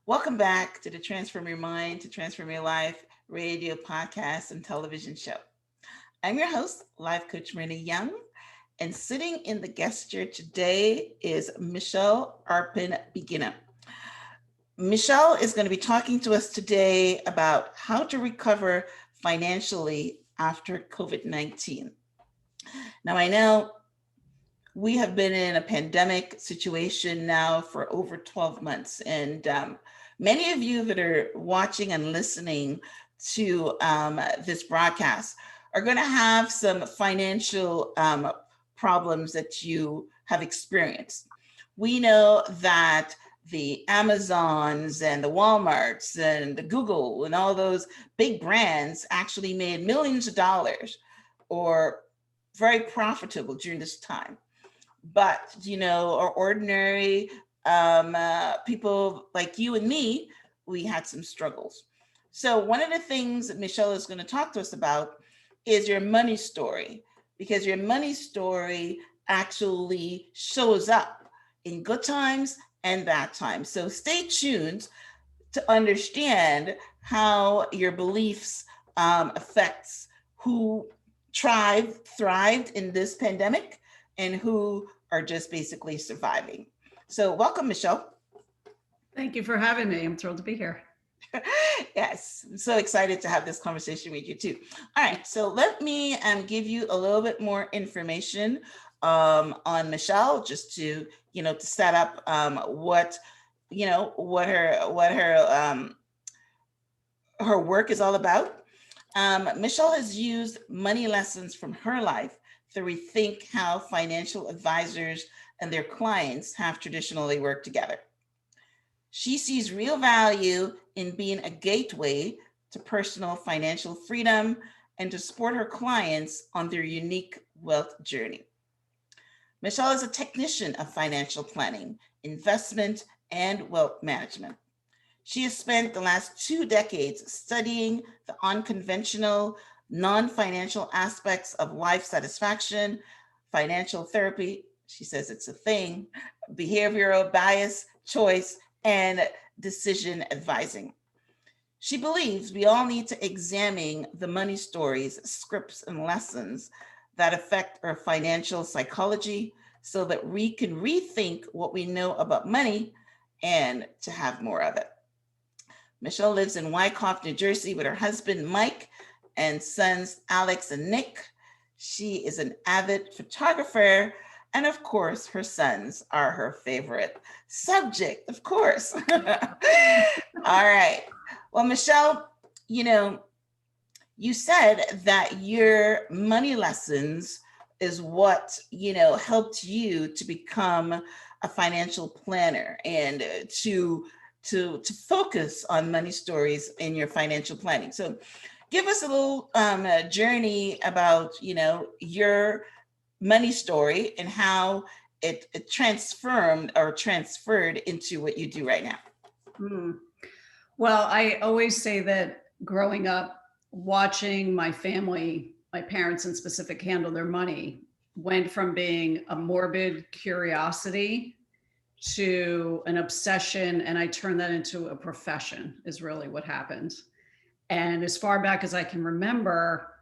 Welcome back to the Transform Your Mind to Transform Your Life radio, podcast, and television show. I'm your host, Life Coach Marina Young, and sitting in the guest chair today is Michelle Arpin Begina. Michelle is going to be talking to us today about how to recover financially after COVID-19. Now, I know we have been in a pandemic situation now for over 12 months, and many of you that are watching and listening to this broadcast are going to have some financial problems that you have experienced. We know that the Amazons and the Walmarts and the Google and all those big brands actually made millions of dollars or very profitable during this time. But, our ordinary people like you and me, we had some struggles. So one of the things that Michelle is going to talk to us about is your money story, because your money story actually shows up in good times and bad times. So stay tuned to understand how your beliefs affects who thrived in this pandemic and who are just basically surviving. So welcome, Michelle. Thank you for having me. I'm thrilled to be here. Yes, I'm so excited to have this conversation with you too. All right, so let me give you a little bit more information on Michelle, just to to set up what her work is all about. Michelle has used money lessons from her life to rethink how financial advisors and their clients have traditionally worked together. She sees real value in being a gateway to personal financial freedom and to support her clients on their unique wealth journey. Michelle is a technician of financial planning, investment, and wealth management. She has spent the last 2 decades studying the unconventional, non-financial aspects of life satisfaction, financial therapy, she says it's a thing, behavioral bias, choice, and decision advising. She believes we all need to examine the money stories, scripts, and lessons that affect our financial psychology so that we can rethink what we know about money and to have more of it. Michelle lives in Wyckoff, New Jersey with her husband, Mike, and sons, Alex and Nick. She is an avid photographer, and of course, her sons are her favorite subject, of course. All right. Well, Michelle, you said that your money lessons is what, helped you to become a financial planner and to focus on money stories in your financial planning. So give us a little journey about, your money story and how it transferred into what you do right now. Well, I always say that growing up, watching my family, my parents in specific, handle their money went from being a morbid curiosity to an obsession, and I turned that into a profession, is really what happened. And as far back as I can remember,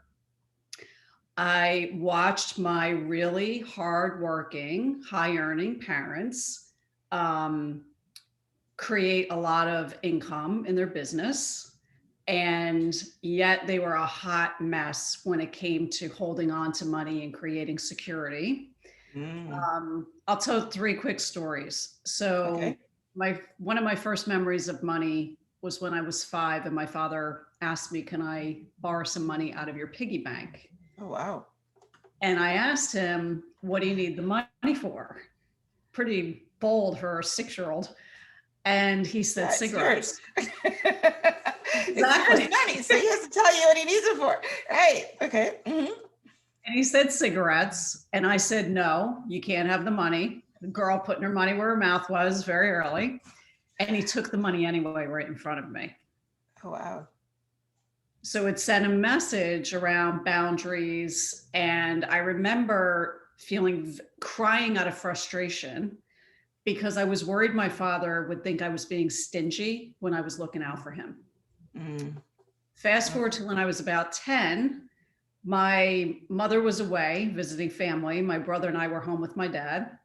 I watched my really hardworking, high-earning parents create a lot of income in their business, and yet they were a hot mess when it came to holding on to money and creating security. I'll tell 3 quick stories. So Okay. one of my first memories of money was when I was 5 and my father asked me, "Can I borrow some money out of your piggy bank?" Oh, wow. And I asked him, "What do you need the money for?" Pretty bold for a 6-year-old. And he said, Yeah, it's yours. "Cigarettes." It's yours money, so he has to tell you what he needs it for. Right. Okay. Mm-hmm. And he said, "Cigarettes." And I said, "No, you can't have the money." The girl putting her money where her mouth was very early. And he took the money anyway, right in front of me. Oh, wow. So it sent a message around boundaries. And I remember crying out of frustration because I was worried my father would think I was being stingy when I was looking out for him. Mm. Fast forward to when I was about 10, my mother was away visiting family. My brother and I were home with my dad.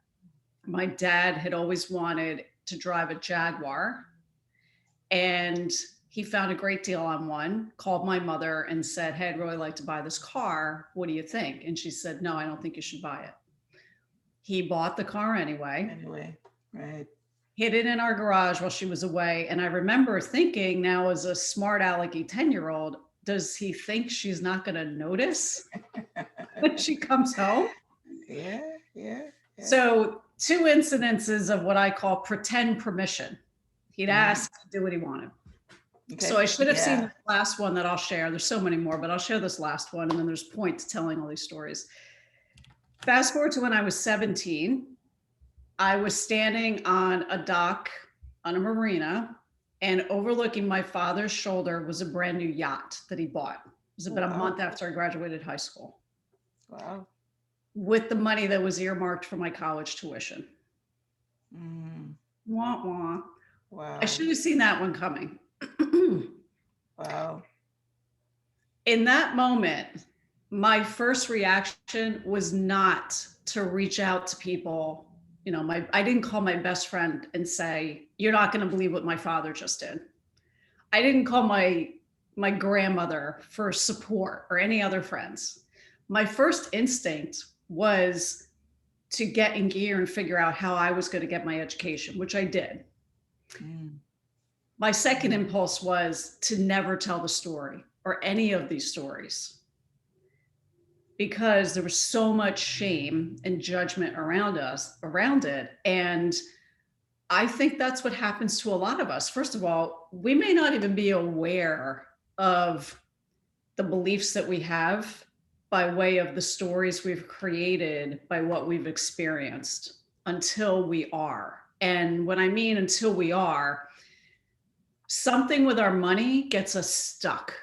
My dad had always wanted to drive a Jaguar, and he found a great deal on one, called my mother and said, "Hey, I'd really like to buy this car. What do you think?" And she said, "No, I don't think you should buy it." He bought the car anyway, Anyway, right. hid it in our garage while she was away. And I remember thinking, now as a smart alecky 10-year-old, does he think she's not going to notice when she comes home? Yeah, yeah, yeah. So, two incidences of what I call pretend permission. He'd Mm. ask to do what he wanted. So Okay. I should have seen Yeah. the last one that I'll share. There's so many more, but I'll share this last one. And then there's point to telling all these stories. Fast forward to when I was 17, I was standing on a dock on a marina, and overlooking my father's shoulder was a brand new yacht that he bought. It was Oh, about a wow. month after I graduated high school, Wow. with the money that was earmarked for my college tuition. Mm. Wah, wah. I Wow. should have seen that one coming. Wow. In that moment, my first reaction was not to reach out to people. I didn't call my best friend and say, "You're not going to believe what my father just did." I didn't call my grandmother for support or any other friends. My first instinct was to get in gear and figure out how I was going to get my education, which I did. Mm. My second impulse was to never tell the story or any of these stories, because there was so much shame and judgment around it. And I think that's what happens to a lot of us. First of all, we may not even be aware of the beliefs that we have by way of the stories we've created by what we've experienced until we are. And when I mean until we are, something with our money gets us stuck.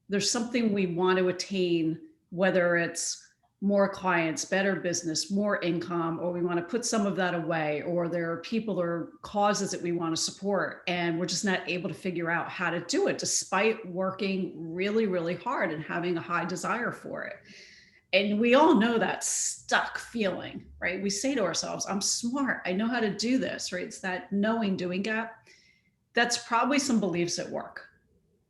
There's something we want to attain, whether it's more clients, better business, more income, or we want to put some of that away, or there are people or causes that we want to support, and we're just not able to figure out how to do it despite working really, really hard and having a high desire for it. And we all know that stuck feeling, right? We say to ourselves, "I'm smart. I know how to do this," right? It's that knowing doing gap. That's probably some beliefs at work,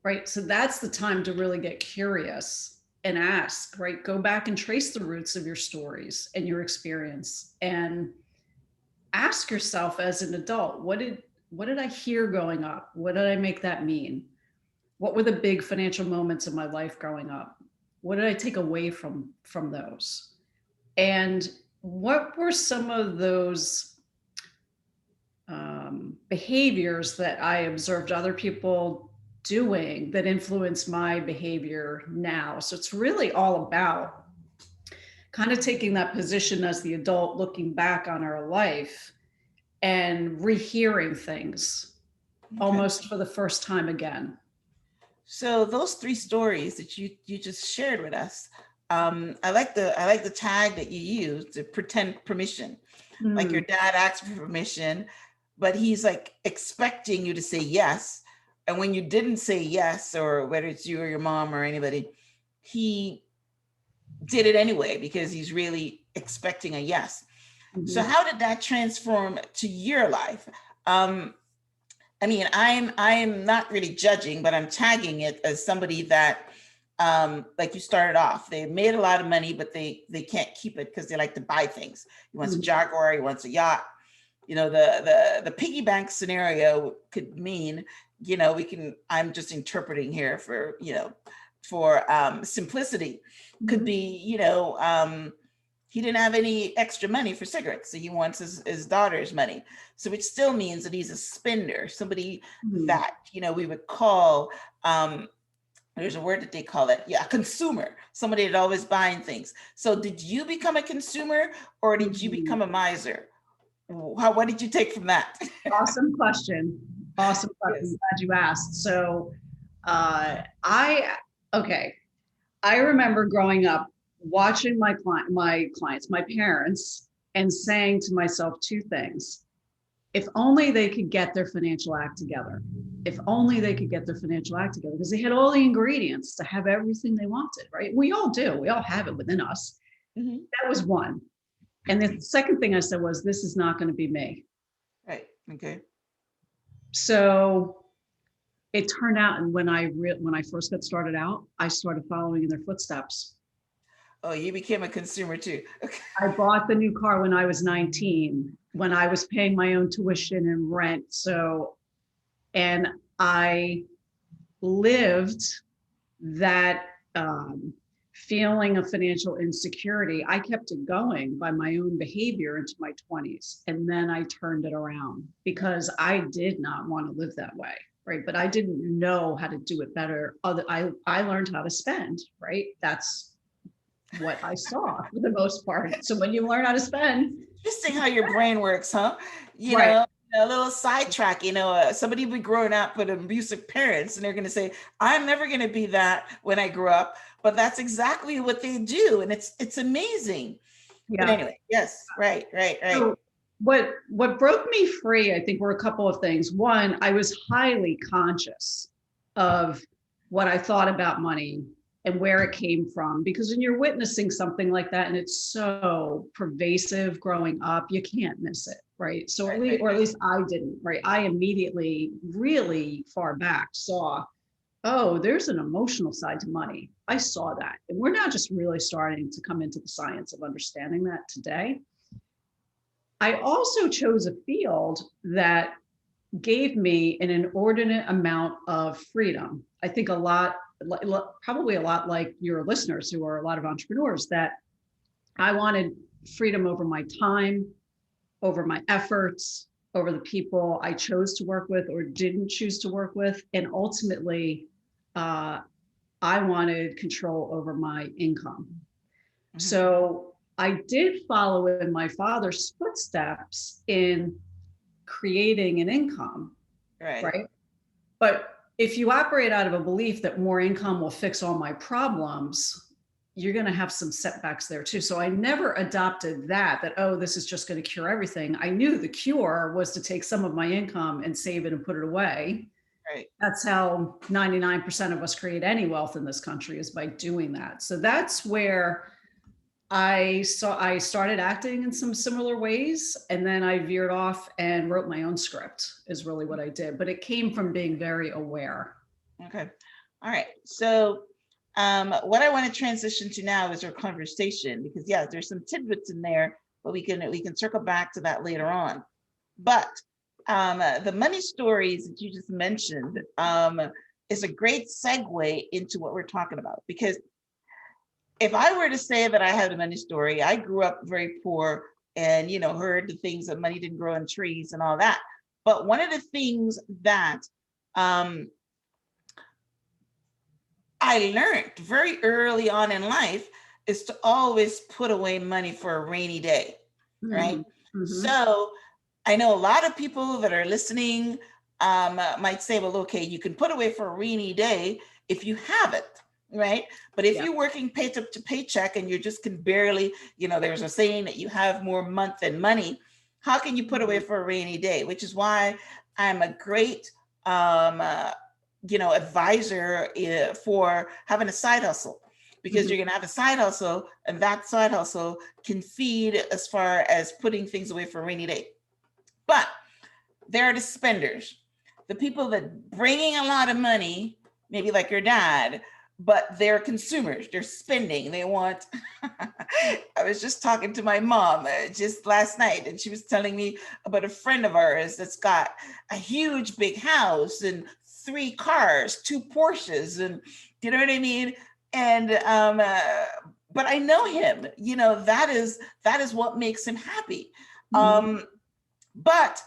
right? So that's the time to really get curious and ask, right? Go back and trace the roots of your stories and your experience, and ask yourself as an adult, what did I hear growing up? What did I make that mean? What were the big financial moments in my life growing up? What did I take away from those? And what were some of those behaviors that I observed other people doing that influence my behavior now? So it's really all about kind of taking that position as the adult, looking back on our life and rehearing things Okay. almost for the first time again. So those three stories that you just shared with us, I like the tag that you used, the pretend permission. Like your Mm, dad asked for permission, but he's like expecting you to say yes. And when you didn't say yes, or whether it's you or your mom or anybody, he did it anyway because he's really expecting a yes. So mhm, how did that transform to your life? Um, I mean, I'm not really judging, but I'm tagging it as somebody that, like you started off, they made a lot of money, but they can't keep it because they like to buy things. He wants a mhm, Jaguar, he wants a yacht. The piggy bank scenario could mean, we can. I'm just interpreting here for simplicity. Could mhm, be, he didn't have any extra money for cigarettes, so he wants his daughter's money. So which still means that he's a spender, somebody mhm, that we would call, there's a word that they call it, yeah, a consumer, somebody that always buying things. So did you become a consumer, or did you mhm. become a miser? What did you take from that? Awesome question. Awesome question. Yes. Glad you asked. So, I okay. I remember growing up watching my clients, my parents, and saying to myself two things. if only they could get their financial act together. If only they could get their financial act together, because they had all the ingredients to have everything they wanted, right? We all do. We all have it within us. Mhm. That was one. And the second thing I said was, this is not going to be me. Right. Okay. So it turned out, and when I first got started out, I started following in their footsteps. Oh, you became a consumer too. Okay. I bought the new car when I was 19, when I was paying my own tuition and rent. So, and I lived that feeling of financial insecurity. I kept it going by my own behavior into my 20s. And then I turned it around because I did not want to live that way. Right. But I didn't know how to do it better. I learned how to spend. Right. That's what I saw for the most part. So when you learn how to spend. Interesting how your brain works, huh? You Right. know, a little sidetrack, somebody will be growing up with abusive parents and they're going to say, I'm never going to be that when I grow up. But that's exactly what they do. And it's amazing. But Yeah. anyway, yes, right. So what broke me free, I think, were a couple of things. One, I was highly conscious of what I thought about money and where it came from, because when you're witnessing something like that and it's so pervasive growing up, you can't miss it, right? So at least, or at least I didn't, right? I immediately, really far back, saw, oh, there's an emotional side to money. I saw that, and we're now just really starting to come into the science of understanding that today. I also chose a field that gave me an inordinate amount of freedom. I think probably a lot like your listeners, who are a lot of entrepreneurs, that I wanted freedom over my time, over my efforts, over the people I chose to work with or didn't choose to work with. And ultimately, I wanted control over my income. Mhm. So I did follow in my father's footsteps in creating an income, right? But if you operate out of a belief that more income will fix all my problems, you're going to have some setbacks there too. So I never adopted that, oh, this is just going to cure everything. I knew the cure was to take some of my income and save it and put it away. Right. That's how 99% of us create any wealth in this country, is by doing that. So that's where I started acting in some similar ways, and then I veered off and wrote my own script, is really what I did. But it came from being very aware. Okay. All right. So what I want to transition to now is our conversation, because there's some tidbits in there, but we can circle back to that later on. But the money stories that you just mentioned is a great segue into what we're talking about. Because if I were to say that I had a money story, I grew up very poor and, heard the things that money didn't grow on trees and all that. But one of the things that I learned very early on in life is to always put away money for a rainy day, right? Mm-hmm. So I know a lot of people that are listening might say, well, okay, you can put away for a rainy day if you have it, right? But if you're working paycheck to paycheck and you just can barely, there's a saying that you have more month than money, how can you put away for a rainy day? Which is why I'm a great advisor for having a side hustle, because you're going to have a side hustle, and that side hustle can feed as far as putting things away for a rainy day. But there are the spenders, the people that bringing a lot of money, maybe like your dad, but they're consumers. They're spending. They want. I was just talking to my mom just last night, and she was telling me about a friend of ours that's got a huge big house and 3 cars, 2 Porsches, and you know what I mean? And but I know him. That is what makes him happy. But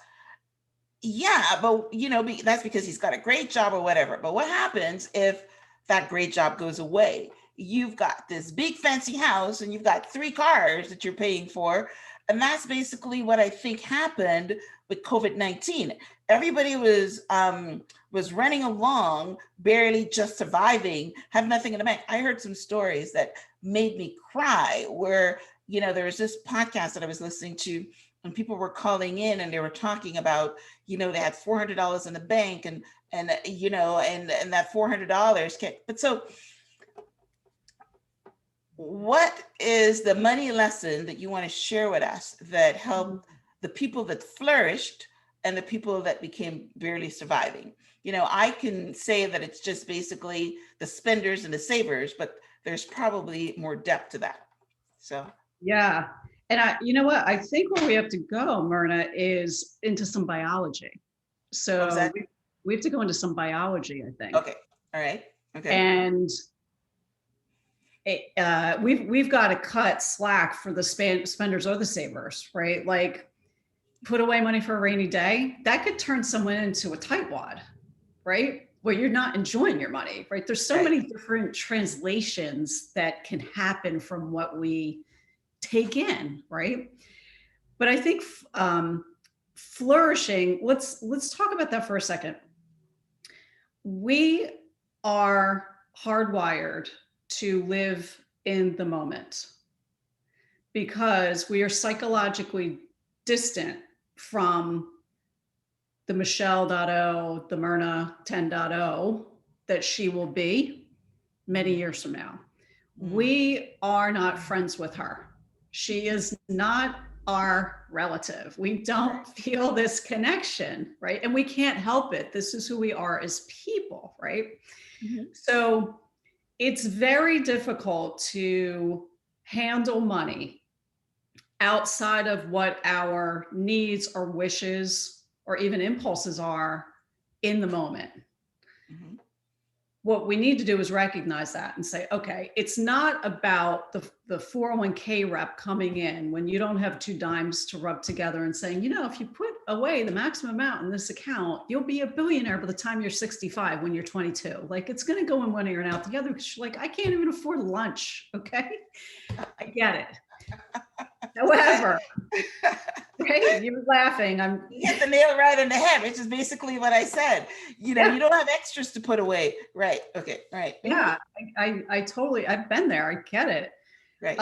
that's because he's got a great job or whatever. But what happens if that great job goes away? You've got this big fancy house and you've got 3 cars that you're paying for. And that's basically what I think happened with COVID-19. Everybody was running along, barely just surviving, have nothing in the bank. I heard some stories that made me cry, where, there was this podcast that I was listening to, and people were calling in and they were talking about, they had $400 in the bank, and and that $400 can, but so what is the money lesson that you want to share with us that helped the people that flourished and the people that became barely surviving? I can say that it's just basically the spenders and the savers, but there's probably more depth to that. So Yeah. And you know what? I think where we have to go, Myrna, is into some biology. what was So that? we have to go into some biology, I think. Okay. All right. Okay. And we've got to cut slack for the spenders or the savers, right? Like, put away money for a rainy day, that could turn someone into a tightwad, right? Where you're not enjoying your money, right? There's so many different translations that can happen from what we take in, right? But I think flourishing, let's talk about that for a second. We are hardwired to live in the moment because we are psychologically distant from the Michelle.0, the Myrna 10.0 that she will be many years from now. We are not friends with her. She is not our relative. We don't feel this connection, right? And we can't help it. This is who we are as people, right? So it's very difficult to handle money outside of what our needs or wishes or even impulses are in the moment. What we need to do is recognize that and say, okay, it's not about the 401k rep coming in when you don't have two dimes to rub together and saying, if you put away the maximum amount in this account, you'll be a billionaire by the time you're 65 when you're 22. Like, it's going to go in one ear and out the other because you're like, I can't even afford lunch. Okay. I get it. However, right? You're laughing. You hit the nail right on the head, which is basically what I said. You don't have extras to put away. Right. Okay. Right. Yeah. I totally, I've been there. I get it. Right.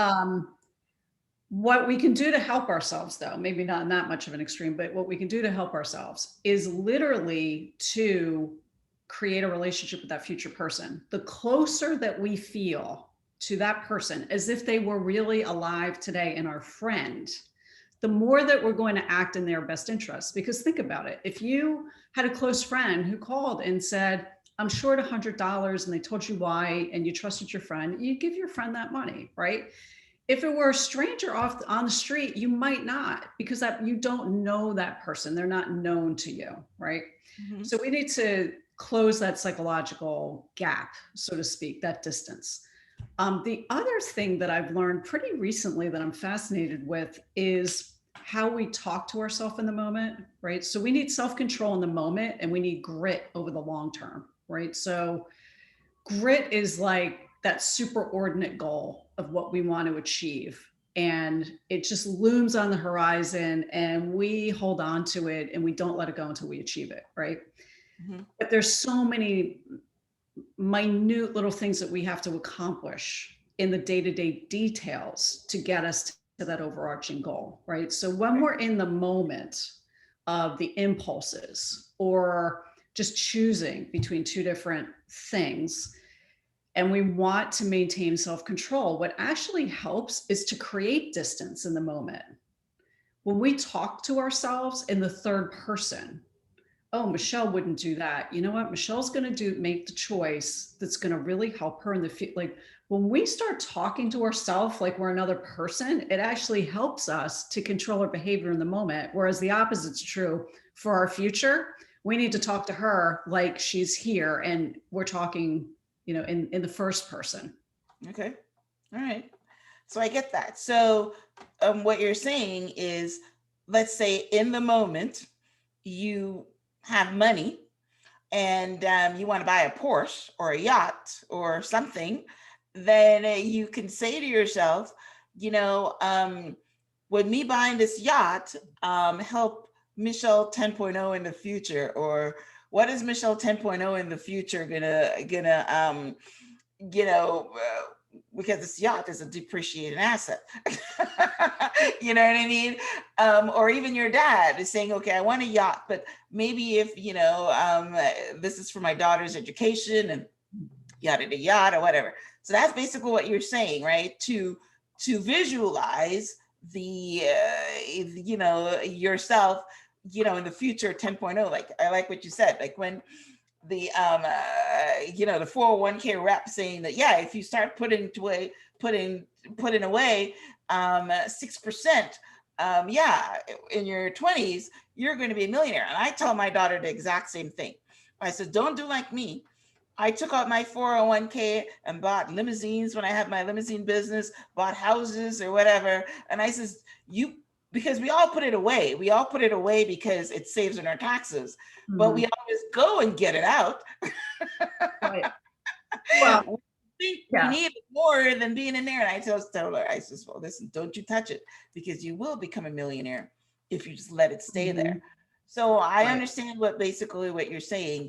What we can do to help ourselves, though, maybe not in that much of an extreme, but what we can do to help ourselves is literally to create a relationship with that future person. The closer that we feel to that person as if they were really alive today and our friend, the more that we're going to act in their best interest. Because think about it. If you had a close friend who called and said, I'm short $100, and they told you why, and you trusted your friend, you give your friend that money, right? If it were a stranger on the street, you might not, because that you don't know that person. They're not known to you, right? So we need to close that psychological gap, so to speak, that distance. The other thing that I've learned pretty recently that I'm fascinated with is how we talk to ourselves in the moment, right? So we need self-control in the moment and we need grit over the long term, right? So grit is like that superordinate goal of what we want to achieve. And it just looms on the horizon and we hold on to it and we don't let it go until we achieve it, right? But there's so many minute little things that we have to accomplish in the day-to-day details to get us to that overarching goal, right? So when we're in the moment of the impulses or just choosing between two different things, and we want to maintain self-control, what actually helps is to create distance in the moment. When we talk to ourselves in the third person, oh, Michelle wouldn't do that. You know what? Michelle's going to make the choice that's going to really help her in the future. Like, when we start talking to ourselves like we're another person, it actually helps us to control our behavior in the moment. Whereas the opposite's true for our future. We need to talk to her like she's here and we're talking, in the first person. Okay. All right. So I get that. So what you're saying is, let's say in the moment, you have money and you want to buy a Porsche or a yacht or something, then you can say to yourself, with me buying this yacht, help Michelle 10.0 in the future, or what is Michelle 10.0 in the future gonna because this yacht is a depreciated asset. You know what I mean? Or even your dad is saying, okay, I want a yacht, but maybe if, this is for my daughter's education and yada, yada, yada, whatever. So that's basically what you're saying, right? To visualize the, yourself, in the future 10.0, like I like what you said, like when the 401k rep saying that, yeah, if you start putting away 6%, yeah, in your 20s, you're going to be a millionaire. And I tell my daughter the exact same thing. I said, don't do like me. I took out my 401k and bought limousines when I had my limousine business, bought houses or whatever. And I says, because we all put it away. We all put it away because it saves in our taxes, but we always go and get it out. Right. Well, we need it more than being in there. And I tell her, I says, well, listen, don't you touch it, because you will become a millionaire if you just let it stay there. So I understand what you're saying.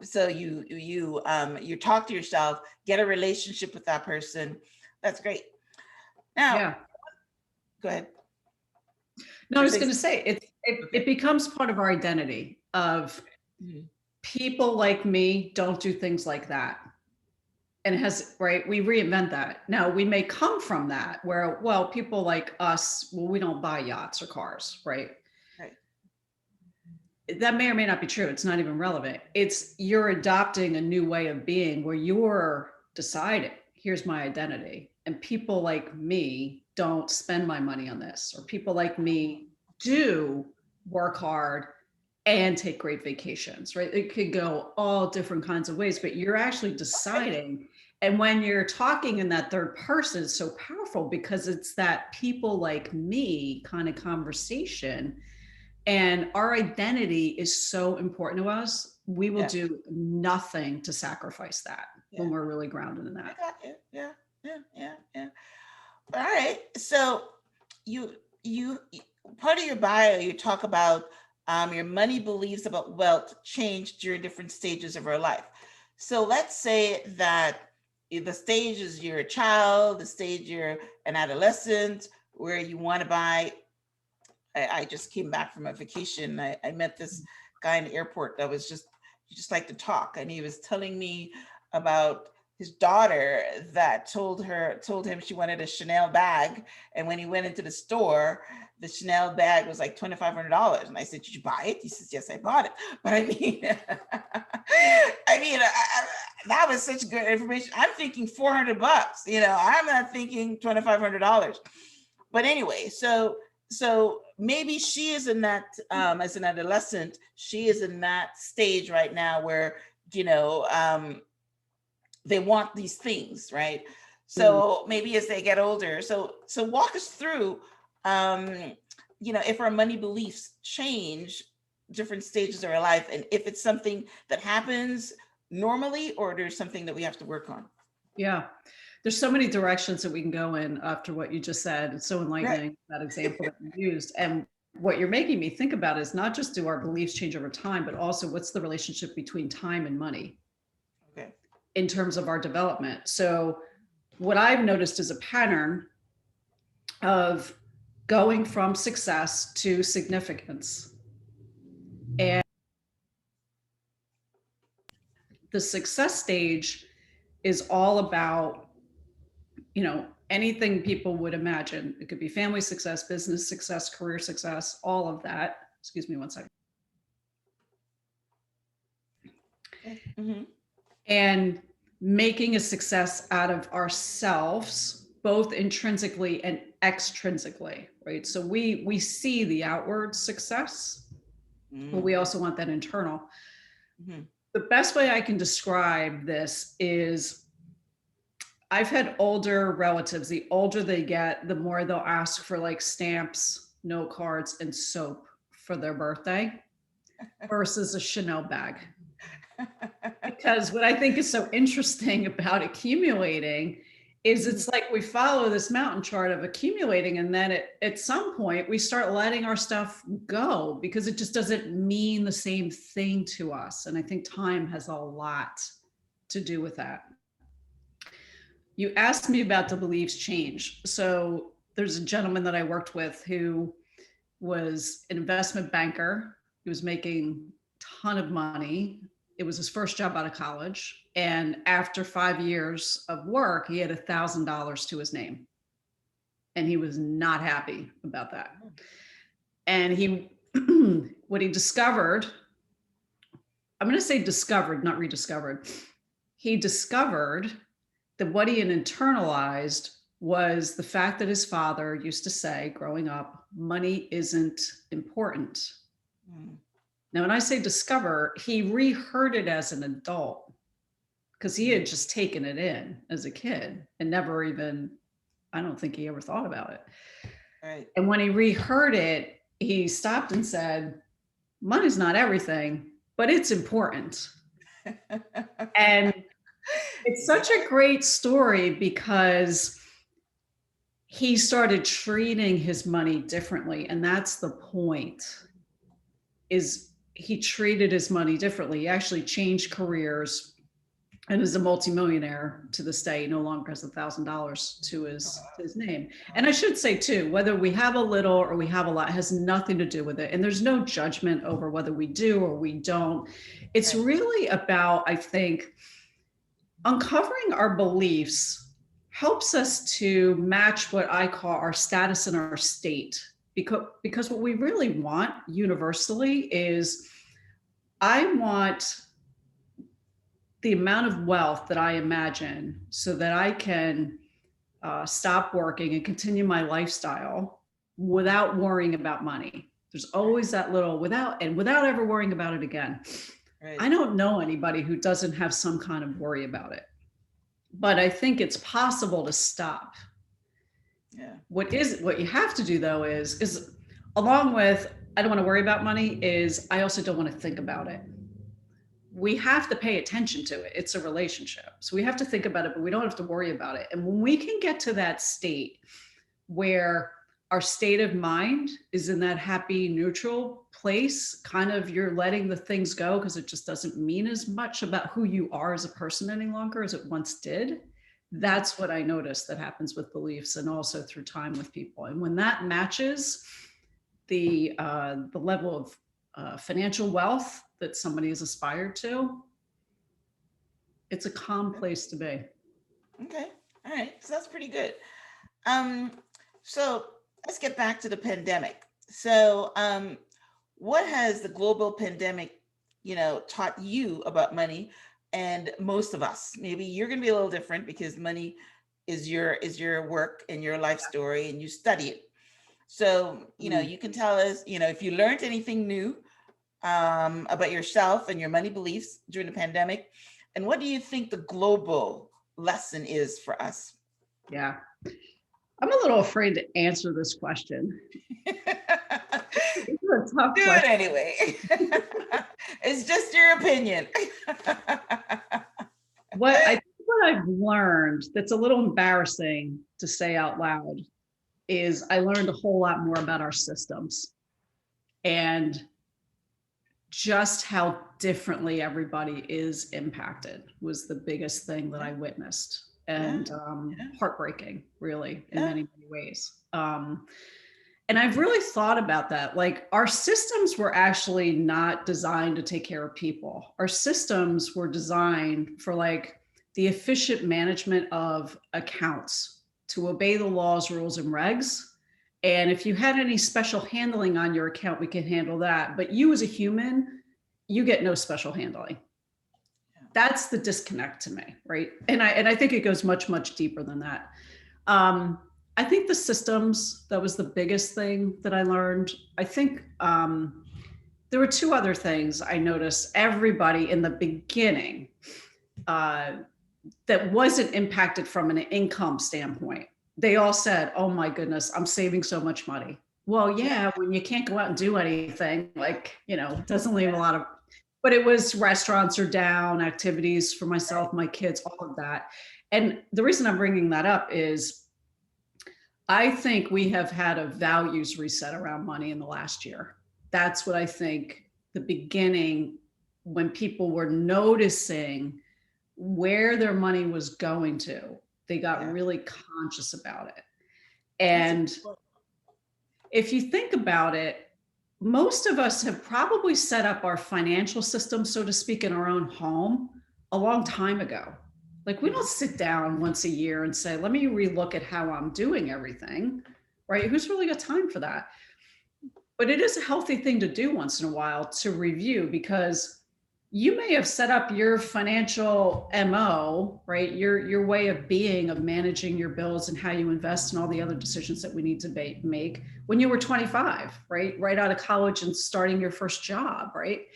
So you talk to yourself, get a relationship with that person. That's great. Now, go ahead. No, I was going to say it becomes part of our identity of people like me don't do things like that. And it has, right, we reinvent that. Now we may come from that where, well, people like us, well, we don't buy yachts or cars, right? That may or may not be true. It's not even relevant. It's you're adopting a new way of being where you're deciding, here's my identity. And people like me don't spend my money on this, or people like me do work hard and take great vacations, right? It could go all different kinds of ways, but you're actually deciding. And when you're talking in that third person, it's so powerful because it's that people like me kind of conversation. And our identity is so important to us. We will do nothing to sacrifice that when we're really grounded in that. Yeah. All right. So you part of your bio, you talk about your money beliefs about wealth changed during different stages of our life. So let's say that the stage is you're a child, the stage you're an adolescent, where you want to buy. I just came back from a vacation. I met this guy in the airport that was he just liked to talk. And he was telling me about his daughter that told him she wanted a Chanel bag. And when he went into the store, the Chanel bag was like $2,500. And I said, did you buy it? He says, yes, I bought it. But I mean, that was such good information. I'm thinking $400, I'm not thinking $2,500. But anyway, so maybe she is in that, as an adolescent, she is in that stage right now where, they want these things, right? So maybe as they get older, so walk us through, if our money beliefs change different stages of our life, and if it's something that happens normally, or there's something that we have to work on. Yeah. There's so many directions that we can go in after what you just said. It's so enlightening, that example that you used. And what you're making me think about is not just do our beliefs change over time, but also what's the relationship between time and money in terms of our development. So what I've noticed is a pattern of going from success to significance. And the success stage is all about, anything people would imagine. It could be family success, business success, career success, all of that. Excuse me one second. And making a success out of ourselves, both intrinsically and extrinsically, right? So we see the outward success, but we also want that internal. The best way I can describe this is I've had older relatives. The older they get, the more they'll ask for like stamps, note cards, and soap for their birthday versus a Chanel bag. Because what I think is so interesting about accumulating is it's like we follow this mountain chart of accumulating, and then at some point we start letting our stuff go because it just doesn't mean the same thing to us. And I think time has a lot to do with that. You asked me about the beliefs change. So there's a gentleman that I worked with who was an investment banker. He was making a ton of money. It was his first job out of college. And after 5 years of work, he had $1,000 to his name. And he was not happy about that. And he, what he discovered, I'm going to say discovered, not rediscovered. He discovered that what he had internalized was the fact that his father used to say growing up, money isn't important. Mm. Now, when I say discover, he reheard it as an adult because he had just taken it in as a kid and never even, I don't think he ever thought about it. Right. And when he reheard it, he stopped and said, money's not everything, but it's important. And it's such a great story because he started treating his money differently. And that's the point, is he treated his money differently. He actually changed careers and is a multimillionaire to this day. He no longer has $1,000 to his name. And I should say too, whether we have a little or we have a lot has nothing to do with it. And there's no judgment over whether we do or we don't. It's really about, I think, uncovering our beliefs helps us to match what I call our status and our state. Because what we really want universally is, I want the amount of wealth that I imagine so that I can stop working and continue my lifestyle without worrying about money. There's always that little without ever worrying about it again. Right. I don't know anybody who doesn't have some kind of worry about it, but I think it's possible to stop. Yeah. What you have to do though is along with, I don't want to worry about money, is I also don't want to think about it. We have to pay attention to it. It's a relationship. So we have to think about it, but we don't have to worry about it. And when we can get to that state where our state of mind is in that happy, neutral place, kind of you're letting the things go because it just doesn't mean as much about who you are as a person any longer as it once did. That's what I noticed that happens with beliefs and also through time with people. And when that matches the level of financial wealth that somebody has aspired to, it's a calm place to be. Okay. All right. So that's pretty good. So let's get back to the pandemic. So what has the global pandemic, taught you about money and most of us? Maybe you're going to be a little different because money is your work and your life story and you study it. So, you can tell us, if you learned anything new about yourself and your money beliefs during the pandemic, and what do you think the global lesson is for us? Yeah, I'm a little afraid to answer this question. It's a tough question. It anyway. It's just your opinion. What I've learned that's a little embarrassing to say out loud is I learned a whole lot more about our systems and just how differently everybody is impacted was the biggest thing that I witnessed, and heartbreaking, really, in many, many ways. And I've really thought about that. Like, our systems were actually not designed to take care of people. Our systems were designed for like the efficient management of accounts, to obey the laws, rules, and regs. And if you had any special handling on your account, we can handle that. But you as a human, you get no special handling. That's the disconnect to me, right? And I think it goes much, much deeper than that. I think the systems, that was the biggest thing that I learned. I think there were two other things I noticed. Everybody in the beginning that wasn't impacted from an income standpoint, they all said, oh my goodness, I'm saving so much money. Well, yeah, when you can't go out and do anything, like, it doesn't leave a lot of, but it was restaurants are down, activities for myself, my kids, all of that. And the reason I'm bringing that up is I think we have had a values reset around money in the last year. That's what I think the beginning, when people were noticing where their money was going to, They got Yeah. really conscious about it. That's a And good point. if you think about it, most of us have probably set up our financial system, so to speak, in our own home a long time ago. Like we don't Mhm. sit down once a year and say, let me relook at how I'm doing everything, right? Who's really got time for that? But it is a healthy thing to do once in a while to review because you may have set up your financial MO, right? Your way of being, of managing your bills and how you invest and all the other decisions that we need to make when you were 25, right? Right out of college and starting your first job, right?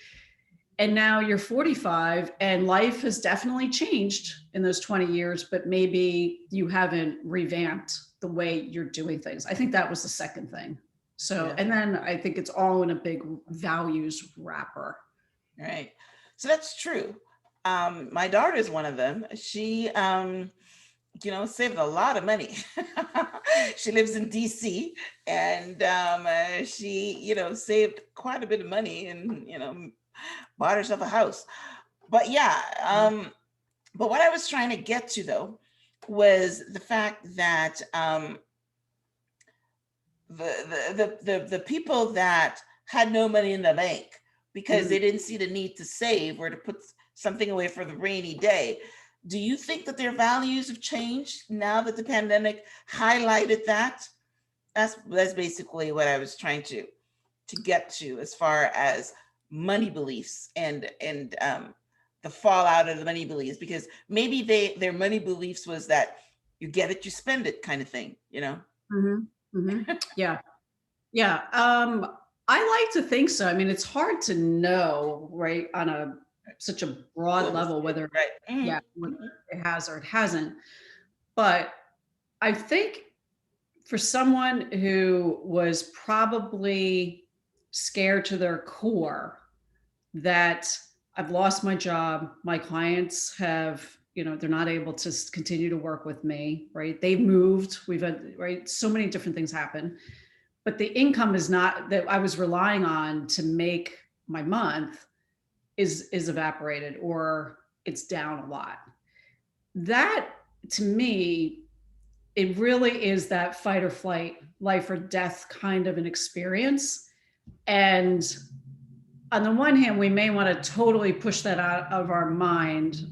And now you're 45 and life has definitely changed in those 20 years, but maybe you haven't revamped the way you're doing things. I think that was the second thing. So, Yeah. and then I think it's all in a big values wrapper. Right. So that's true. My daughter is one of them. She, saved a lot of money. She lives in DC, and she, saved quite a bit of money and, bought herself a house. But yeah, but what I was trying to get to though was the fact that the people that had no money in the bank because Mhm. they didn't see the need to save or to put something away for the rainy day. Do you think that their values have changed now that the pandemic highlighted that? That's basically what I was trying to get to as far as money beliefs and the fallout of the money beliefs, because maybe their money beliefs was that you get it, you spend it kind of thing, Mhm. Mhm. Yeah. Yeah. I like to think so. I mean, it's hard to know, right, on a such a broad Global level scale, whether, right? yeah, whether Mhm. it has or it hasn't. But I think for someone who was probably scared to their core that I've lost my job, my clients have, they're not able to continue to work with me, right? They've moved, we've had, right? So many different things happen, but the income is not that I was relying on to make my month is evaporated or it's down a lot. That to me, it really is that fight or flight, life or death kind of an experience. And on the one hand, we may want to totally push that out of our mind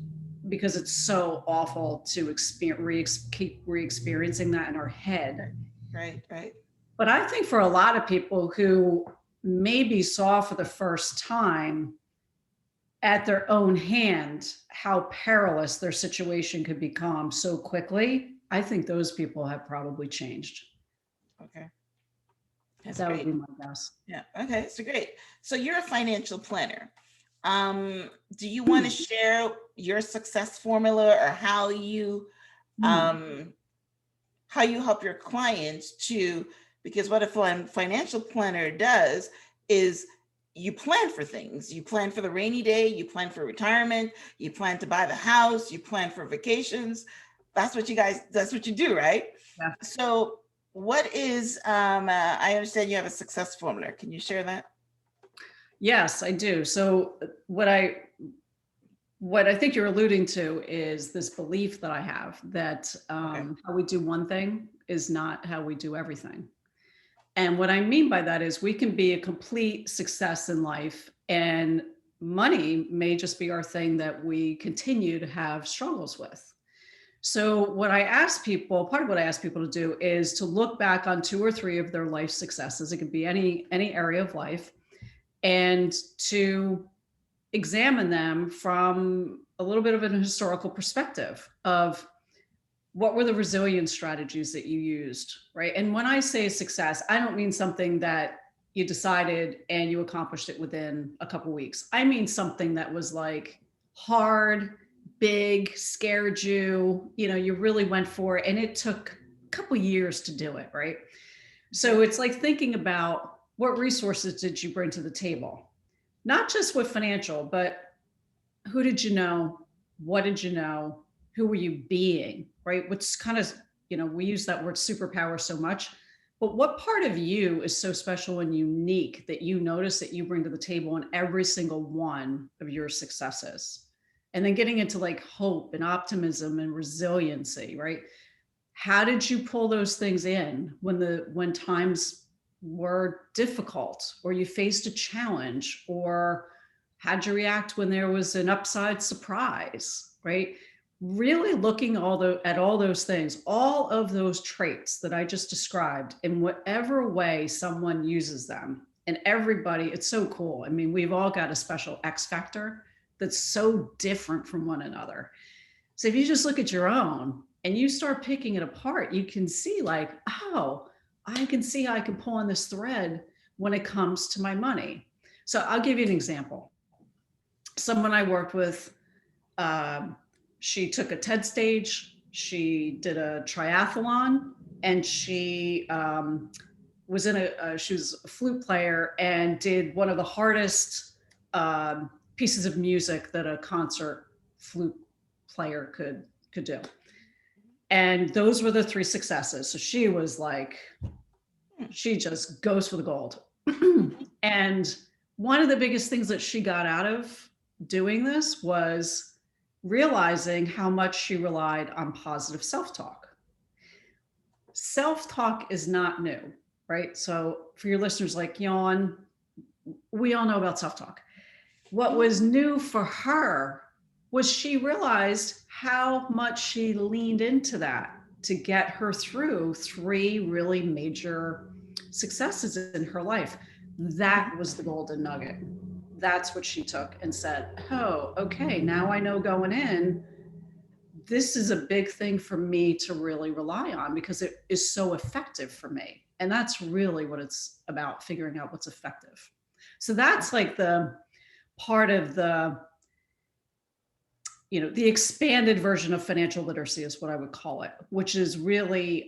because it's so awful to keep re-experiencing that in our head. Right, right. But I think for a lot of people who maybe saw for the first time at their own hand how perilous their situation could become so quickly, I think those people have probably changed. Okay, that's That would be great. my guess. Yeah, okay, so great. So you're a financial planner. Do you want to Hmm. share your success formula or Hmm. um, how you help your clients to, because what a financial planner does is you plan for things. You plan for the rainy day, you plan for retirement, you plan to buy the house, you plan for vacations. That's what you do, right? Yeah. So what is, I understand you have a success formula. Can you share that? Yes, I do. So what I think you're alluding to is this belief that I have that Okay. how we do one thing is not how we do everything. And what I mean by that is we can be a complete success in life, and money may just be our thing that we continue to have struggles with. So, part of what I ask people to do is to look back on two or three of their life successes. It could be any area of life, and to examine them from a little bit of an historical perspective of what were the resilience strategies that you used, right? And when I say success, I don't mean something that you decided and you accomplished it within a couple weeks. I mean something that was like hard, big, scared you, you really went for it and it took a couple years to do it, right? Okay. So it's like thinking about what resources did you bring to the table? Not just with financial, but who did you know? What did you know? Who were you being? Right? What's kind of, we use that word superpower so much, but what part of you is so special and unique that you notice that you bring to the table in every single one of your successes? and then getting into like hope and optimism and resiliency, right? How did you pull those things in when times were difficult, or you faced a challenge, or how'd you react when there was an upside surprise, right? Really looking at all those things, all of those traits that I just described, in whatever way someone uses them. And everybody, it's so cool. I mean, we've all got a special X factor that's so different from one another. So if you just look at your own and you start picking it apart, you can see like, oh, I can see how I can pull on this thread when it comes to my money. So I'll give you an example. Someone I worked with, um, she took a TED stage, she did a triathlon, and she was a flute player and did one of the hardest pieces of music that a concert flute player could do. And those were the three successes. So she was like, she just goes for the gold. And one of the biggest things that she got out of doing this was realizing how much she relied on positive self-talk. Self-talk is not new, right? So for your listeners like Yawn, we all know about self-talk. What was new for her was she realized how much she leaned into that to get her through three really major successes in her life. That was the golden nugget. That's what she took and said, oh, okay, now I know going in, this is a big thing for me to really rely on because it is so effective for me. And that's really what it's about, figuring out what's effective. So that's like the part of the expanded version of financial literacy is what I would call it, which is really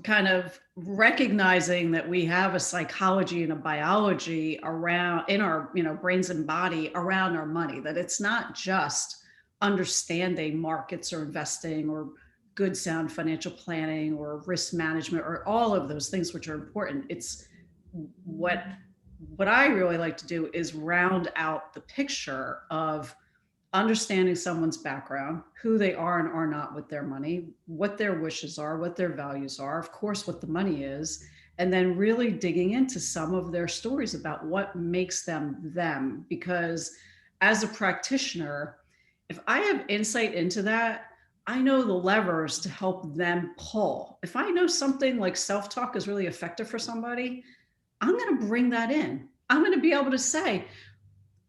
kind of recognizing that we have a psychology and a biology around in our brains and body around our money, that it's not just understanding markets or investing or good sound financial planning or risk management or all of those things which are important. It's what I really like to do is round out the picture of understanding someone's background, who they are and are not with their money, what their wishes are, what their values are, of course, what the money is, and then really digging into some of their stories about what makes them them. Because as a practitioner, if I have insight into that, I know the levers to help them pull. If I know something like self-talk is really effective for somebody, I'm going to bring that in. I'm going to be able to say,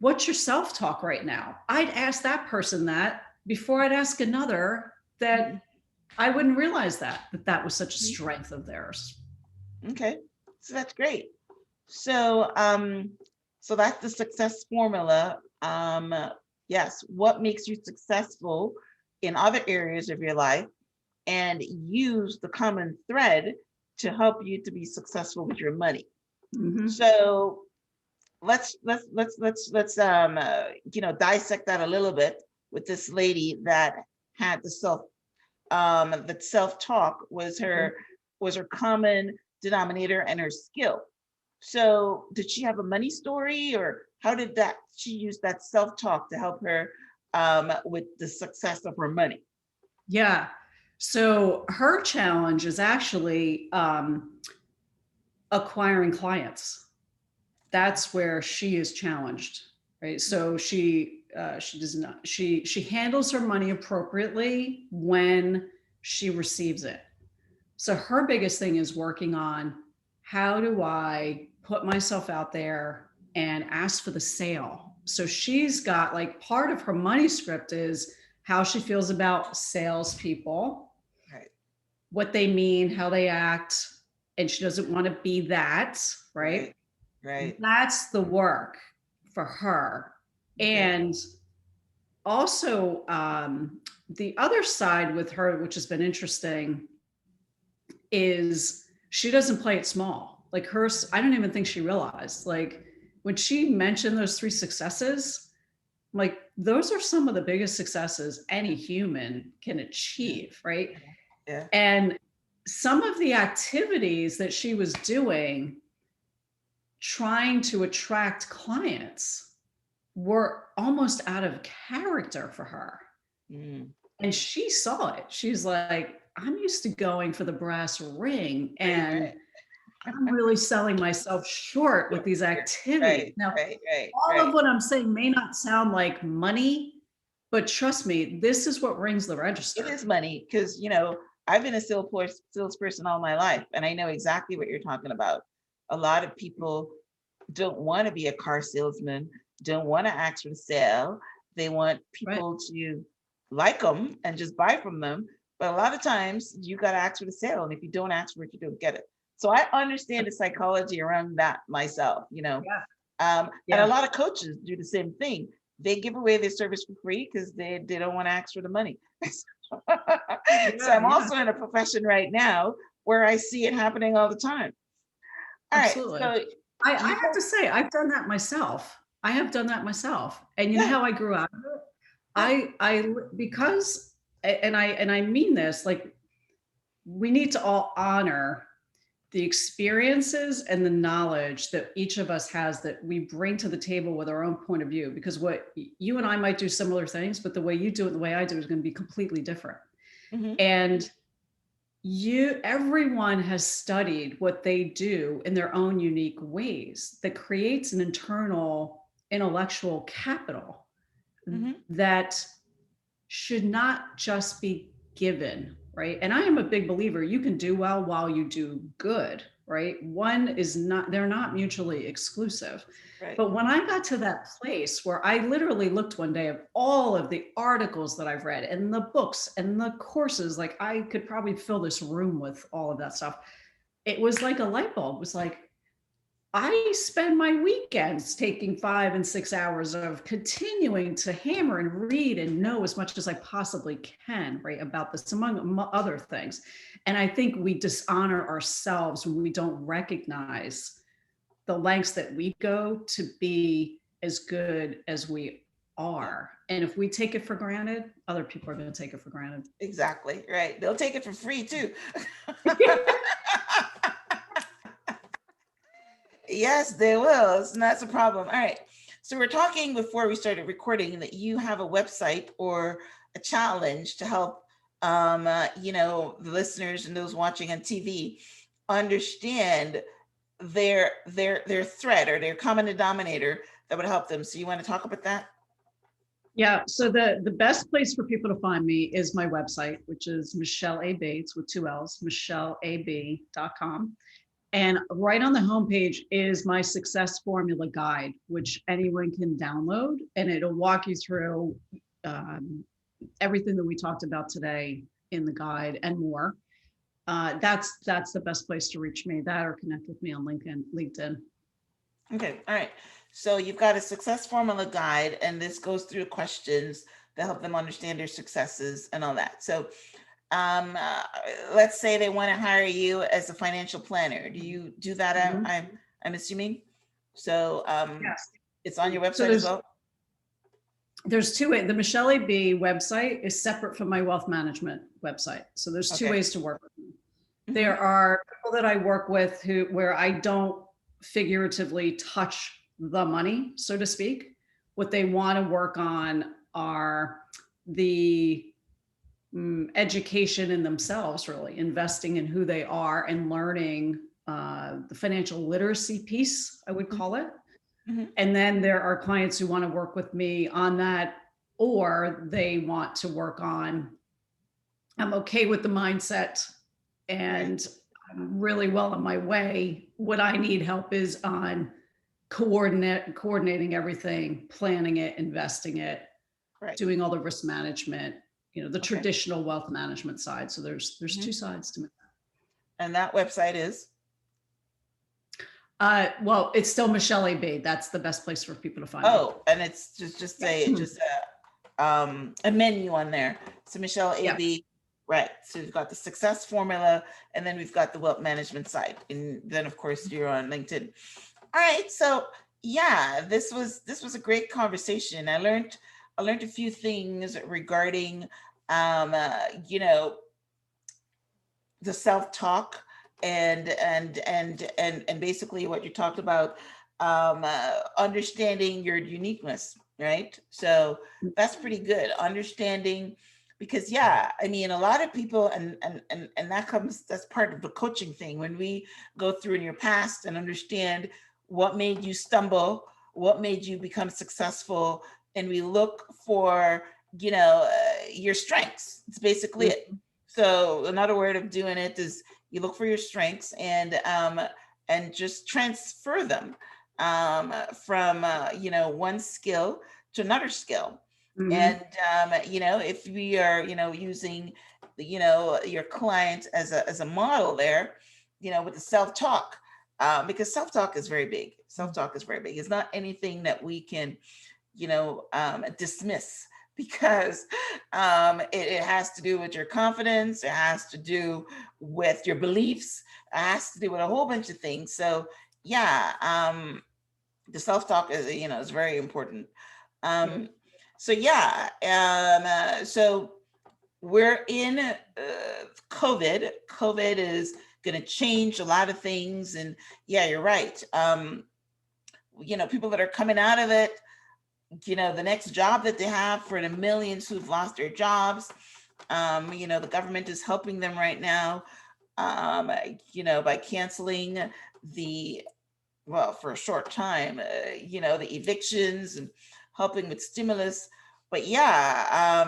what's your self-talk right now? I'd ask that person that before I'd ask another that I wouldn't realize that was such a strength of theirs. Okay, so that's great. So, so that's the success formula. Yes, what makes you successful in other areas of your life, and use the common thread to help you to be successful with your money. Mm-hmm. So let's dissect that a little bit with this lady that had the self-talk was her common denominator and her skill. So did she have a money story, or how did she use that self-talk to help her with the success of her money? Yeah. So her challenge is actually acquiring clients. That's where she is challenged, right? So she handles her money appropriately when she receives it. So her biggest thing is working on, how do I put myself out there and ask for the sale? So she's got, like, part of her money script is how she feels about salespeople, right? What they mean, how they act, and she doesn't want to be that, right? Right. That's the work for her. Okay. And also the other side with her, which has been interesting, is she doesn't play it small. Like hers, I don't even think she realized, like when she mentioned those three successes, like those are some of the biggest successes any human can achieve, right? Yeah. And some of the activities that she was doing trying to attract clients were almost out of character for her. Mm, And she saw it. She's like, I'm used to going for the brass ring, right, and right, I'm really selling myself short with these right, activities. Now, right, right, all of right. what I'm saying may not sound like money, but trust me, this is what rings the It register. is money because, I've been a salesperson all my life, and I know exactly what you're talking about. A lot of people don't want to be a car salesman, don't want to ask for the sale. They want Right. people to like them and just buy from them. But a lot of times you got to ask for the sale. And if you don't ask for it, you don't get it. So I understand the psychology around that myself. Yeah. And a Yeah. lot of coaches do the same thing. They give away their service for free because they don't want to ask for the money. So Yeah. I'm Yeah. also in a profession right now where I see it happening all the time. All right. Absolutely. So I you have told, to say, I've done that myself. I have done that myself. And you know yeah, how I grew out of it? yeah. Because, and I mean this, like, we need to all honor the experiences and the knowledge that each of us has that we bring to the table with our own point of view. Because what you and I might do similar things, but the way you do it, the way I do it is going to be completely different. Mhm. And everyone has studied what they do in their own unique ways that creates an internal intellectual capital Mhm. that should not just be given, right? And I am a big believer you can do well while you do good, right? One is not, they're not mutually exclusive. Right. But when I got to that place where I literally looked one day of all of the articles that I've read and the books and the courses, like I could probably fill this room with all of that stuff. It was like a light bulb. It was like, I spend my weekends taking 5 and 6 hours of continuing to hammer and read and know as much as I possibly can, right, about this, among other things. And I think we dishonor ourselves when we don't recognize the lengths that we go to be as good as we Yeah. are. And if we take it for granted, other people are going to take it for granted. Exactly. Right. They'll take it for free too. Yes, they will. It's not a problem. All right. So we're talking before we started recording that you have a website or a challenge to help the listeners and those watching on TV understand their threat or their common denominator that would help them. So you want to talk about that? Yeah. So the best place for people to find me is my website, which is Michelle A. Bates with 2 L's, michelleab.com. And right on the homepage is my success formula guide, which anyone can download, and it'll walk you through everything that we talked about today in the guide and more. That's the best place to reach me. That or connect with me on LinkedIn. Okay. All right. So you've got a success formula guide, and this goes through questions that help them understand their successes and all that. So um, uh, let's say they want to hire you as a financial planner. Do you do that? Mhm. I'm assuming. So Yes. it's on your So website as well. there's two ways. The Michelle AB website is separate from my wealth management website. So there's two Okay. ways to work with me. Hmm. There are people that I work with where I don't figuratively touch the money, so to speak. What they want to work on are the education in themselves, really investing in who they are and learning the financial literacy piece, I would call it. Hmm. And then there are clients who want to work with me on that, or they want to work on, I'm okay with the mindset Right. and I'm really well on my way. What I need help is on coordinating everything, planning it, investing it, Right. doing all the risk management, the Okay. traditional wealth management side. So there's Hmm. two sides to it. And that website is. Well, it's still Michelle AB. That's the best place for people to find me. Oh, and it's just a menu on there. So Michelle Yeah. AB, right? So we've got the success formula, and then we've got the wealth management side, and then of course you're on LinkedIn. All right, so yeah, this was a great conversation. I learned a few things regarding you know the self-talk and basically what you talked about, understanding your uniqueness. right? So that's pretty good. Understanding, because yeah, I mean, a lot of people, and that comes, that's part of the coaching thing. When we go through in your past and understand what made you stumble, what made you become successful, and we look for, your strengths. It's basically it. So another word of doing it is you look for your strengths, and just transfer them, from one skill to another skill. Mhm. And if we are using your client as a model there, with the self-talk, because self-talk is very big. Self-talk is very big. It's not anything that we can dismiss, because it has to do with your confidence. It has to do with your beliefs. It has to do with a whole bunch of things. So yeah, the self-talk is very important. Yeah. um so yeah, so we're in COVID is going to change a lot of things. And yeah, you're right. People that are coming out of it, the next job that they have, for the millions who've lost their jobs, the government is helping them right now, by canceling the, well, for a short time, the evictions, and helping with stimulus. But yeah,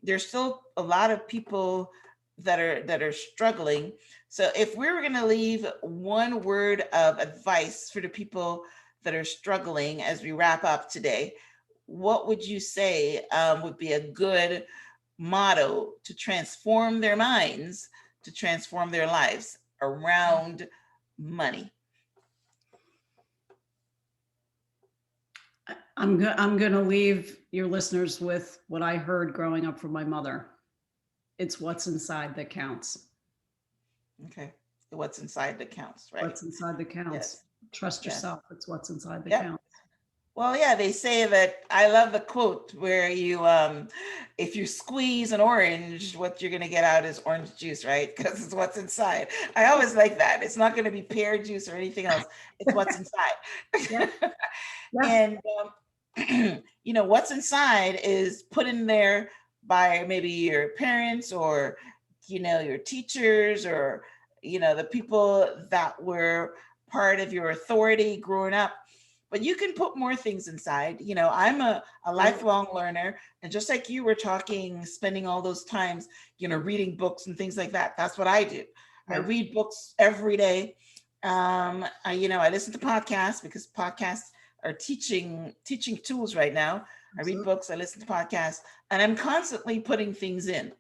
there's still a lot of people that are struggling. So if we were going to leave one word of advice for the people that are struggling as we wrap up today, what would you say would be a good motto to transform their minds, to transform their lives around money? I'm going to leave your listeners with what I heard growing up from my mother. It's what's inside that counts. Okay. What's inside that counts, right? What's inside that counts. Yes. Trust Yes. yourself. It's what's inside that Yep. counts. Well, yeah, they say that. I love the quote where if you squeeze an orange, what you're gonna get out is orange juice, right? Because it's what's inside. I always like that. It's not gonna be pear juice or anything else. It's what's Yeah. inside. Yeah. And what's inside is put in there by maybe your parents, or your teachers, or the people that were part of your authority growing up. But you can put more things inside. I'm a Right. lifelong learner, and just like you were talking, spending all those times reading books and things like that, that's what I do. I Yeah. read books every day. I listen to podcasts, because podcasts are teaching tools right now. I read Absolutely. books, I listen to podcasts, and I'm constantly putting things in.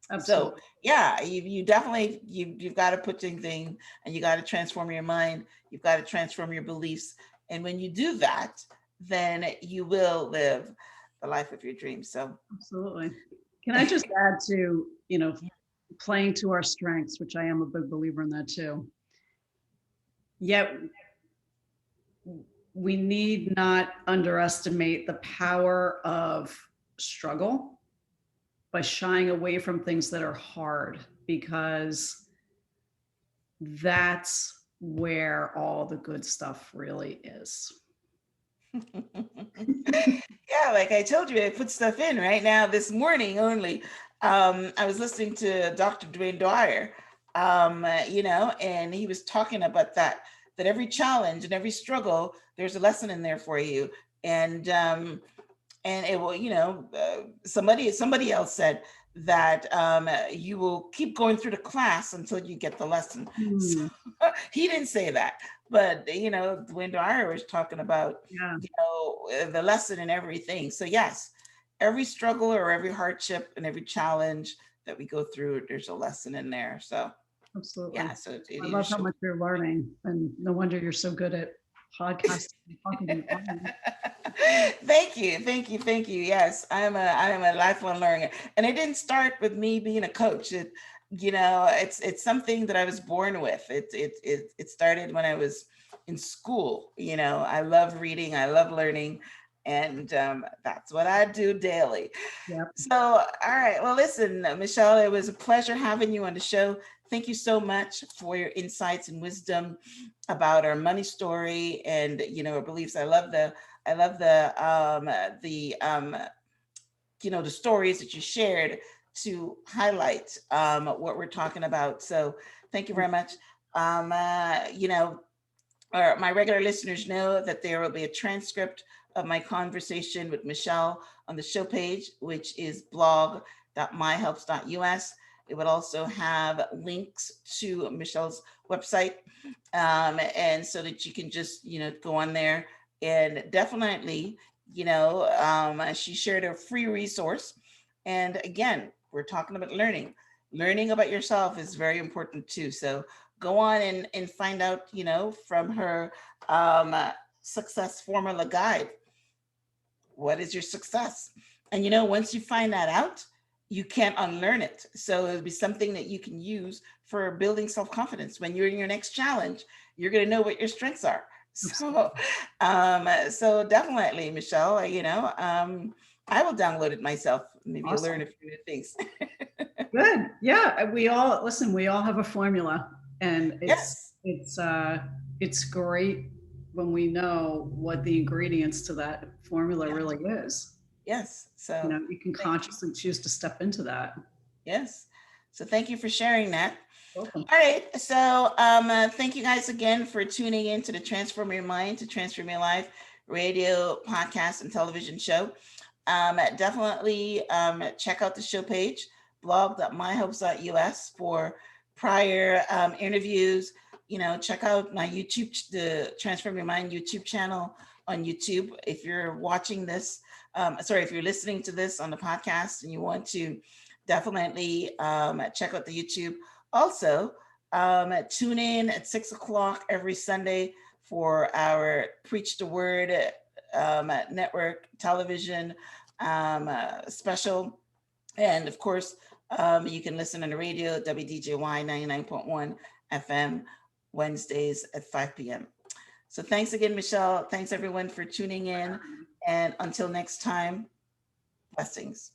So Absolutely. yeah, you definitely, you've got to put things in, and you got to transform your mind. You've got to transform your beliefs, and when you do that, then you will live the life of your dreams. So Absolutely. Can I just add to, playing to our strengths, which I am a big believer in that too. Yet we need not underestimate the power of struggle by shying away from things that are hard, because that's where all the good stuff really is. yeah, like I told you, I put stuff in right now this morning only. I was listening to Dr. Dwayne Dwyer, and he was talking about that every challenge and every struggle, there's a lesson in there for you. And it will, somebody else said that you will keep going through the class until you get the lesson. So Hmm. he didn't say that, but Dwayne Dwyer was talking about Yeah, the lesson in everything. So yes, every struggle or every hardship and every challenge that we go through, there's a lesson in there. So absolutely. yeah, so it I either love how shows. much you're learning, and no wonder you're so good at podcasting and talking and learning. Thank you. Yes, I am a lifelong learner, and it didn't start with me being a coach. It's something that I was born with. It started when I was in school. I love reading, I love learning, and that's what I do daily. Yep. So, all right. Well, listen, Michelle, it was a pleasure having you on the show. thank you so much for your insights and wisdom about our money story and, our beliefs. I love the stories that you shared to highlight what we're talking about. So thank you very much. Um, uh, you know, my regular listeners know that there will be a transcript of my conversation with Michelle on the show page, which is blog.myhelps.us. It would also have links to Michelle's website, and so that you can just, go on there and definitely, she shared a free resource. And again, we're talking about learning. Learning about yourself is very important too. So go on and find out, from her um, success formula guide. What is your success? And once you find that out, you can't unlearn it. So it'll be something that you can use for building self-confidence. When you're in your next challenge, you're going to know what your strengths are. So definitely, Michelle, I will download it myself. Maybe you'll learn Awesome. a few new things. Good. Yeah. We all listen, we all have a formula, and Yes, it's great when we know what the ingredients to that formula yes, really is. yes. You So know, you can thank you. consciously choose to step into that. Yes. So thank you for sharing that. Welcome. All right. So thank you guys again for tuning in to the Transform Your Mind to Transform Your Life radio, podcast, and television show. Definitely check out the show page, blog.myhopes.us for prior interviews. Check out my YouTube, the Transform Your Mind YouTube channel on YouTube. If you're watching this, if you're listening to this on the podcast and you want to definitely check out the YouTube. Also, tune in at 6 o'clock every Sunday for our Preach the Word network television special. And of course, you can listen on the radio, WDJY 99.1 FM, Wednesdays at 5 p.m. So thanks again, Michelle. Thanks everyone for tuning in. And until next time, blessings.